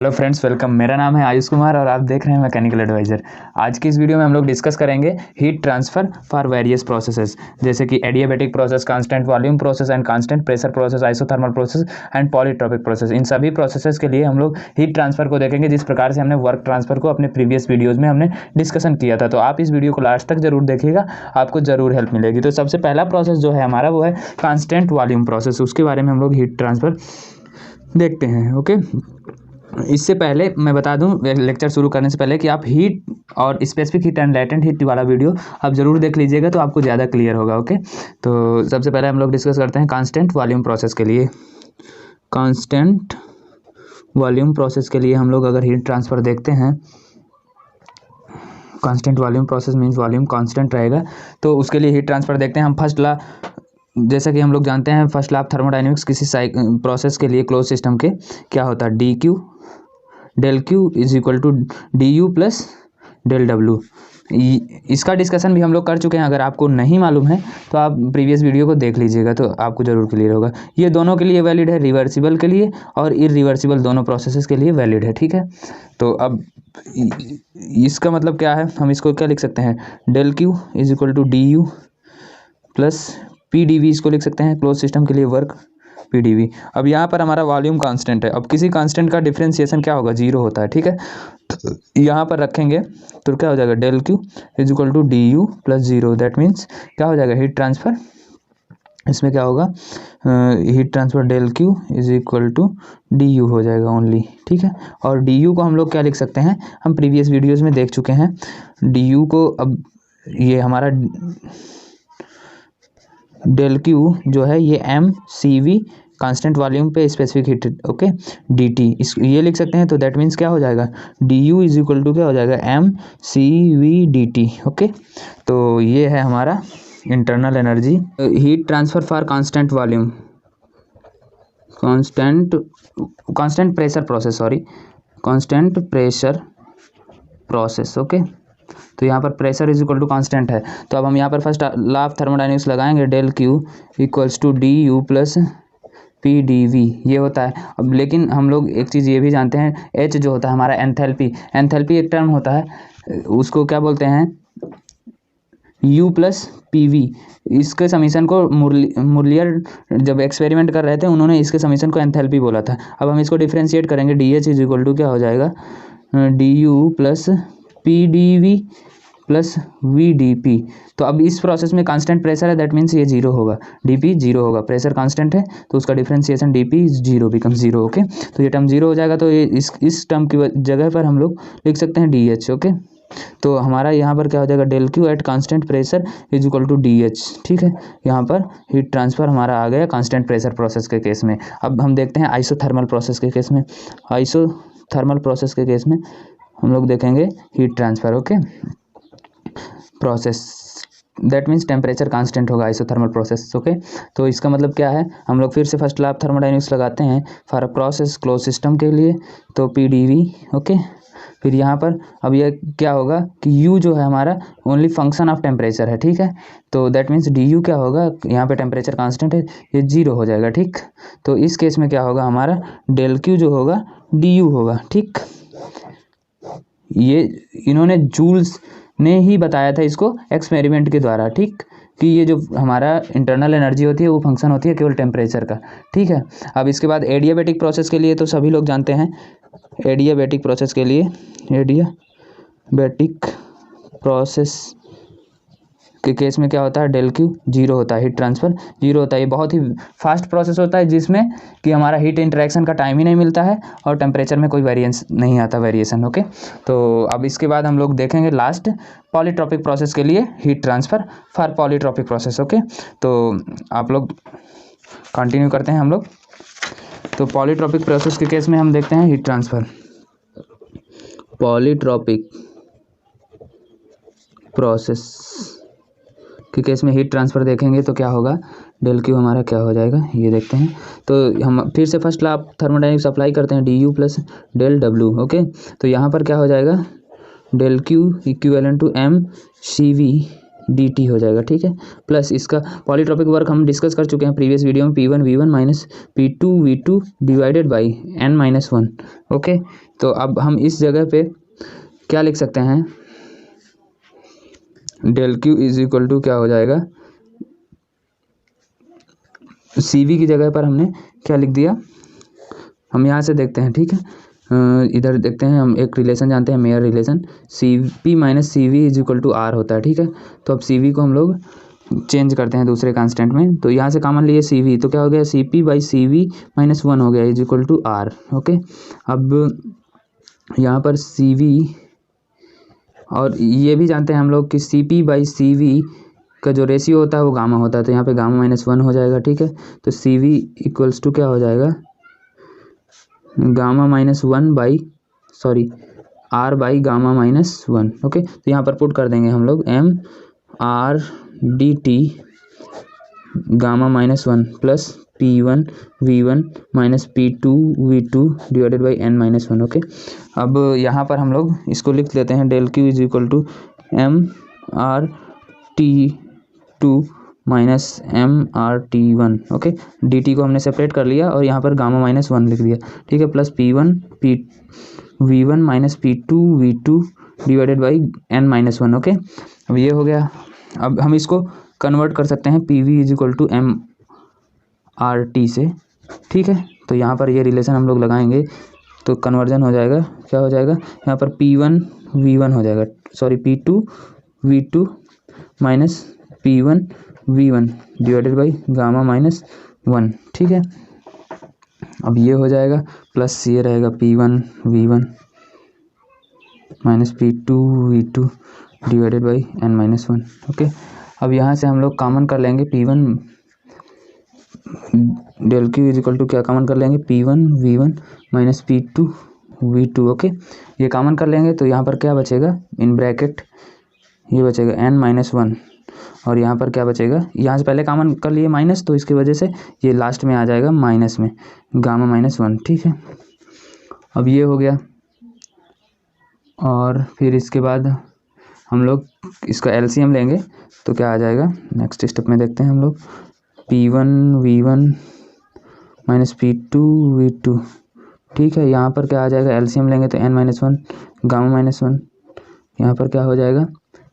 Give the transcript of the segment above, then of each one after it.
Hello friends, welcome. मेरा नाम है आयुष कुमार और आप देख रहे हैं मैकेनिकल एडवाइज़र। आज की इस वीडियो में हम लोग डिस्कस करेंगे heat transfer for various processes, जैसे कि adiabatic process, constant volume process and constant pressure process, isothermal process and polytropic process. इन सभी प्रोसेसेस के लिए हम लोग हीट ट्रांसफ़र को देखेंगे, जिस प्रकार से हमने वर्क ट्रांसफ़र को अपने प्रीवियस वीडियोज़ में हमने डिस्कशन किया था। तो आप इस वीडियो को लास्ट तक जरूर देखिएगा, आपको ज़रूर हेल्प मिलेगी। तो सबसे पहला प्रोसेस जो है हमारा वो है कांस्टेंट वॉल्यूम प्रोसेस। उसके बारे में हम लोग हीट ट्रांसफ़र देखते हैं। ओके, इससे पहले मैं बता दूं, लेक्चर शुरू करने से पहले, कि आप हीट और specific heat and latent heat वाला वीडियो आप ज़रूर देख लीजिएगा, तो आपको ज़्यादा क्लियर होगा। ओके, तो सबसे पहले हम लोग डिस्कस करते हैं कांस्टेंट वॉल्यूम प्रोसेस के लिए। कांस्टेंट वॉल्यूम प्रोसेस के लिए हम लोग अगर हीट ट्रांसफ़र देखते हैं, constant volume process means volume constant रहेगा, तो उसके लिए हीट ट्रांसफ़र देखते हैं हम। फर्स्ट लॉ, जैसा कि हम लोग जानते हैं, फर्स्ट लॉ ऑफ थर्मोडाइनमिक्स किसी प्रोसेस के लिए क्लोज सिस्टम के क्या होता है, d q del Q is equal to d you plus del डब्ल्यू। इसका डिस्कशन भी हम लोग कर चुके हैं। अगर आपको नहीं मालूम है तो आप प्रीवियस वीडियो को देख लीजिएगा, तो आपको ज़रूर क्लियर होगा। ये दोनों के लिए वैलिड है, रिवर्सिबल के लिए और इरिवर्सिबल दोनों प्रोसेसेस के लिए वैलिड है। ठीक है, तो अब इसका मतलब क्या है, हम इसको क्या लिख सकते हैं, del Q is equal to d you plus P d v, इसको लिख सकते हैं क्लोज सिस्टम के लिए वर्क पीडीवी। अब यहाँ पर हमारा वॉल्यूम कांस्टेंट है। अब किसी कांस्टेंट का डिफरेंशिएशन क्या होगा, जीरो होता है। ठीक है, यहाँ पर रखेंगे तो क्या हो जाएगा, del Q is equal to d you plus zero. That means क्या हो जाएगा, हीट ट्रांसफ़र, इसमें क्या होगा, heat transfer del Q is equal to d u हो जाएगा ओनली। ठीक है, और डी यू को हम लोग क्या लिख सकते हैं, हम प्रीवियस वीडियोज़ में देख चुके हैं डी यू को। अब ये हमारा डेल क्यू जो है ये एम सी वी कांस्टेंट वॉल्यूम पे specific heat, okay, D T, इस ये लिख सकते हैं। तो दैट मीन्स क्या हो जाएगा, d u is equal to क्या हो जाएगा, एम सी वी डी टी। ओके, तो ये है हमारा internal energy heat transfer for constant volume, constant pressure process, sorry, constant pressure process. Okay, तो यहाँ पर pressure is equal to constant है। तो अब हम यहाँ पर फर्स्ट लॉ ऑफ थर्मोडायनेमिक्स लगाएंगे, del q equals to d you plus P d v, ये होता है। अब लेकिन हम लोग एक चीज़ ये भी जानते हैं, एच जो होता है हमारा एंथैल्पी, एंथैल्पी एक टर्म होता है, उसको क्या बोलते हैं, U प्लस पी वी। इसके समीशन को मुरलियर जब एक्सपेरिमेंट कर रहे थे, उन्होंने इसके समीशन को एंथैल्पी बोला था। अब हम इसको डिफ्रेंशिएट करेंगे, d H is equal to क्या हो जाएगा, d you plus P d V plus V d P. तो अब इस प्रोसेस में कांस्टेंट प्रेशर है, दैट मीन्स ये जीरो होगा, डी पी जीरो होगा। प्रेशर कांस्टेंट है तो उसका differentiation d P zero become zero. Okay, तो ये टर्म जीरो हो जाएगा, तो ये इस टर्म की जगह पर हम लोग लिख सकते हैं डी एच। ओके, तो हमारा यहाँ पर क्या हो जाएगा, del Q at constant pressure is equal to d H. ठीक है, यहाँ पर हीट ट्रांसफ़र हमारा आ गया कांस्टेंट प्रेशर प्रोसेस के केस में। अब हम देखते हैं आइसोथर्मल प्रोसेस के केस में। आइसोथर्मल प्रोसेस के केस में हम लोग देखेंगे heat transfer, okay, process, that means temperature constant होगा आइसोथर्मल प्रोसेस। ओके, तो इसका मतलब क्या है, हम लोग फिर से फर्स्ट लॉ ऑफ थर्मोडायनेमिक्स लगाते हैं for a process close system के लिए, तो पी डी वी। ओके, फिर यहाँ पर अब ये क्या होगा कि U जो है हमारा ओनली फंक्शन ऑफ टेम्परेचर है। ठीक है, तो दैट मीन्स डी यू क्या होगा, यहाँ पे टेम्परेचर कांस्टेंट है, ये जीरो हो जाएगा। ठीक, तो इस केस में क्या होगा, हमारा डेल क्यू जो होगा डी यू होगा। ठीक, ये इन्होंने जूल्स ने ही बताया था इसको एक्सपेरिमेंट के द्वारा। ठीक, कि ये जो हमारा इंटरनल एनर्जी होती है वो फंक्शन होती है केवल टेम्परेचर का। ठीक है, अब इसके बाद एडियाबैटिक प्रोसेस के लिए तो सभी लोग जानते हैं, एडियाबैटिक प्रोसेस के लिए, एडियाबैटिक प्रोसेस के केस में क्या होता है, डेल क्यू जीरो होता है, हीट ट्रांसफ़र जीरो होता है। ये बहुत ही फास्ट प्रोसेस होता है, जिसमें कि हमारा हीट इंटरेक्शन का टाइम ही नहीं मिलता है और टेम्परेचर में कोई वेरिएंस नहीं आता, वेरिएशन। ओके, तो अब इसके बाद हम लोग देखेंगे लास्ट पॉलीट्रॉपिक प्रोसेस के लिए heat transfer for polytropic process. Okay, तो आप लोग कंटिन्यू करते हैं हम लोग। तो पॉलीट्रॉपिक प्रोसेस के केस में हम देखते हैं हीट ट्रांसफ़र, पॉलीट्रॉपिक प्रोसेस के केस में हीट ट्रांसफ़र देखेंगे तो क्या होगा, डेल क्यू हमारा क्या हो जाएगा, ये देखते हैं। तो हम फिर से first law of thermodynamics apply करते हैं, d you plus del W. Okay, तो यहाँ पर क्या हो जाएगा, del Q equivalent to M C V dt हो जाएगा, ठीक है। प्लस इसका पॉलीट्रॉपिक वर्क हम डिस्कस कर चुके हैं प्रीवियस वीडियो में, P1 V1 minus P2 V2 divided by n-1। Okay, तो अब हम इस जगह पे क्या लिख सकते हैं, del Q is equal to क्या हो जाएगा, CV की जगह पर हमने क्या लिख दिया, हम यहाँ से देखते हैं, ठीक है। इधर देखते हैं, हम एक रिलेशन जानते हैं, Mayer relation, CP minus CV is equal to R होता है, ठीक है। तो अब CV को हम लोग चेंज करते हैं दूसरे कांस्टेंट में, तो यहाँ से कॉमन लिए CV, तो क्या हो गया, CP बाई CV माइनस 1 हो गया is equal to R। Okay, अब यहाँ पर CV, और ये भी जानते हैं हम लोग कि CP बाई CV का जो रेशियो होता है वो गामा होता है, तो यहाँ पे गामा माइनस 1 हो जाएगा, ठीक है। तो CV इक्वल्स टू क्या हो जाएगा, gamma minus 1 by R by gamma minus 1। Okay, तो यहाँ पर पुट कर देंगे हम लोग MR/dt gamma minus 1 plus P1 V1 minus P2 V2 divided by n-1। Okay, अब यहाँ पर हम लोग इसको लिख लेते हैं, del Q is equal to MRT2 minus MRT1। Okay, dt को हमने सेपरेट कर लिया और यहाँ पर गामा माइनस 1 लिख दिया, ठीक है, plus P1 V1 minus P2 V2 divided by n-1। Okay, अब ये हो गया। अब हम इसको कन्वर्ट कर सकते हैं PV is equal to MRT से, ठीक है। तो यहाँ पर ये रिलेशन हम लोग लगाएंगे तो कन्वर्जन हो जाएगा, क्या हो जाएगा, यहाँ पर P1 V1 हो जाएगा, P2 V2 minus P1 V1 divided by gamma minus 1, ठीक है। अब ये हो जाएगा, प्लस ये रहेगा P1 V1 minus P2 V2 divided by n-1। Okay, अब यहाँ से हम लोग कॉमन कर लेंगे P1, del Q is equal to क्या कॉमन कर लेंगे, P1 V1 minus P2 V2। Okay, ये कॉमन कर लेंगे तो यहाँ पर क्या बचेगा, इन ब्रैकेट ये बचेगा n-1, और यहाँ पर क्या बचेगा, यहाँ से पहले कॉमन कर लिए माइनस, तो इसकी वजह से ये लास्ट में आ जाएगा माइनस में गामा माइनस 1, ठीक है। अब ये हो गया, और फिर इसके बाद हम लोग इसका LCM लेंगे तो क्या आ जाएगा, नेक्स्ट स्टेप में देखते हैं हम लोग, P1 V1 minus P2 V2, ठीक है। यहाँ पर क्या आ जाएगा, LCM लेंगे तो n-1 गामा माइनस 1, यहाँ पर क्या हो जाएगा,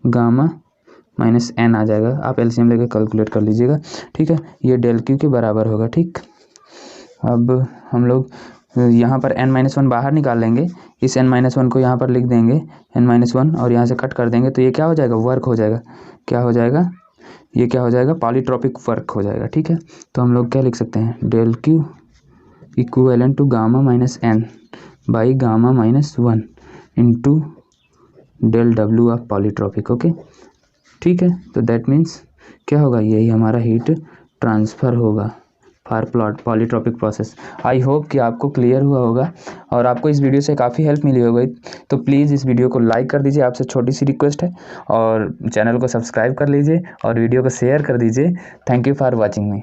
गामा माइनस n आ जाएगा, आप LCM लेके कैलकुलेट कर लीजिएगा, ठीक है। ये डेल क्यू के बराबर होगा, ठीक। अब हम लोग यहाँ पर n-1 बाहर निकाल लेंगे, इस n-1 को यहाँ पर लिख देंगे n-1 और यहाँ से कट कर देंगे, तो ये क्या हो जाएगा, वर्क हो जाएगा, क्या हो जाएगा, ये क्या हो जाएगा, पॉलीट्रॉपिक वर्क हो जाएगा, ठीक है। तो हम लोग क्या लिख सकते हैं, del Q equivalent to gamma minus n by gamma minus 1 into del W of polytropic. Okay, ठीक है। तो दैट मीन्स क्या होगा, यही हमारा हीट ट्रांसफ़र होगा for polytropic process. I hope कि आपको क्लियर हुआ होगा और आपको इस वीडियो से काफ़ी हेल्प मिली होगी, तो प्लीज़ इस वीडियो को लाइक कर दीजिए, आपसे छोटी सी रिक्वेस्ट है, और चैनल को सब्सक्राइब कर लीजिए और वीडियो को शेयर कर दीजिए। Thank you for watching me.